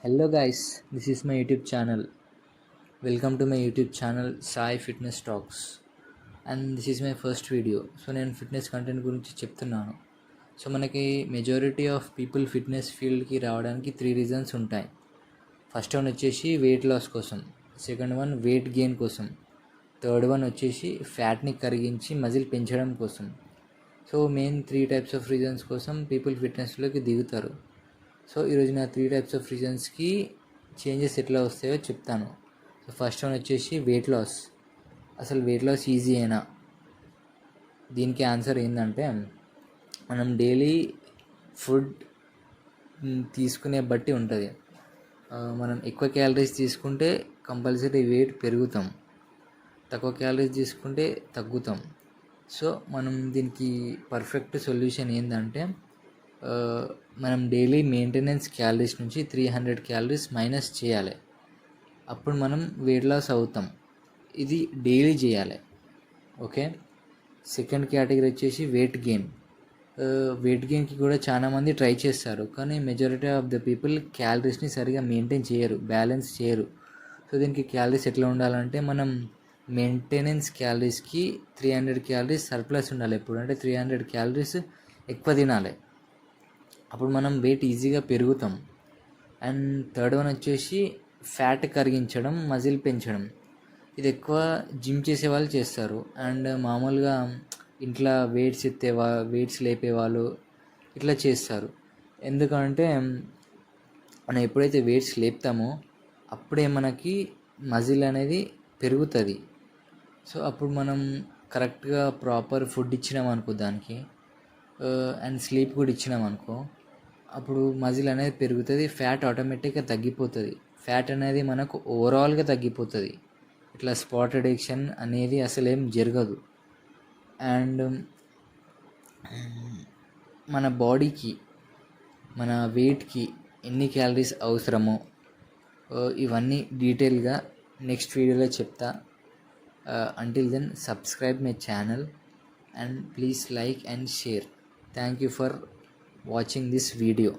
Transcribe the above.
Hello guys, this is my YouTube channel. Welcome to my YouTube channel Sai Fitness Talks. And this is my first video. So నేను fitness content గురించి చెప్తున్నాను. So మనకి majority of people fitness ఫీల్డ్కి రావడానికి 3 reasons ఉంటాయి. First one వచ్చేసి weight loss కోసం, second one weight gain కోసం, థర్డ్ వన్ వచ్చేసి ఫ్యాట్ని కరిగించి మజిల్ పెంచడం కోసం. So main 3 types of reasons కోసం పీపుల్ ఫిట్నెస్లోకి దిగుతారు. సో ఈరోజు నా 3 టైప్స్ ఆఫ్ రీజన్స్కి చేంజెస్ ఎట్లా వస్తాయో చెప్తాను. సో ఫస్ట్ వన్ వచ్చేసి వెయిట్ లాస్. అసలు వెయిట్ లాస్ ఈజీ అయినా? దీనికి ఆన్సర్ ఏంటంటే, మనం డైలీ ఫుడ్ తీసుకునే బట్టి ఉంటుంది. మనం ఎక్కువ క్యాలరీస్ తీసుకుంటే కంపల్సరీ వెయిట్ పెరుగుతాం, తక్కువ క్యాలరీస్ తీసుకుంటే తగ్గుతాం. సో మనం దీనికి పర్ఫెక్ట్ సొల్యూషన్ ఏంటంటే, మనం డైలీ మెయింటెనెన్స్ క్యాలరీస్ నుంచి 300 క్యాలరీస్ మైనస్ చేయాలి. అప్పుడు మనం వెయిట్ లాస్ అవుతాం. ఇది డైలీ చేయాలి. ఓకే. సెకండ్ కేటగిరీ వచ్చేసి వెయిట్ గెయిన్. వెయిట్ గెయిన్కి కూడా చాలామంది ట్రై చేస్తారు, కానీ మెజారిటీ ఆఫ్ ద పీపుల్ క్యాలరీస్ని సరిగా మెయింటైన్ చేయరు, బ్యాలెన్స్ చేయరు. సో దీనికి క్యాలరీస్ ఎట్లా ఉండాలంటే, మనం మెయింటెనెన్స్ క్యాలరీస్కి 300 క్యాలరీస్ సర్ప్లస్ ఉండాలి. ఎప్పుడు అంటే 300 క్యాలరీస్ ఎక్కువ తినాలి. అప్పుడు మనం వెయిట్ ఈజీగా పెరుగుతాం. అండ్ థర్డ్ వన్ వచ్చేసి ఫ్యాట్ కరిగించడం, మజిల్ పెంచడం. ఇది ఎక్కువ జిమ్ చేసే వాళ్ళు చేస్తారు. అండ్ మామూలుగా ఇంట్లో వెయిట్స్ లేపేవాళ్ళు ఇట్లా చేస్తారు. ఎందుకంటే మనం ఎప్పుడైతే వెయిట్స్ లేపుతామో అప్పుడే మనకి మజిల్ అనేది పెరుగుతుంది. సో అప్పుడు మనం కరెక్ట్గా ప్రాపర్ ఫుడ్ ఇచ్చినామనుకో దానికి, అండ్ స్లీప్ కూడా ఇచ్చినామనుకో, అప్పుడు మజిల్ అనేది పెరుగుతుంది, ఫ్యాట్ ఆటోమేటిక్గా తగ్గిపోతుంది. ఫ్యాట్ అనేది మనకు ఓవరాల్గా తగ్గిపోతుంది. ఇట్లా స్పాట్ రిడక్షన్ అనేది అసలు ఏం జరగదు. అండ్ మన బాడీకి, మన వెయిట్కి ఎన్ని క్యాలరీస్ అవసరమో ఇవన్నీ డీటెయిల్గా నెక్స్ట్ వీడియోలో చెప్తా. Until then subscribe my channel and please like and share. Thank you for watching this video.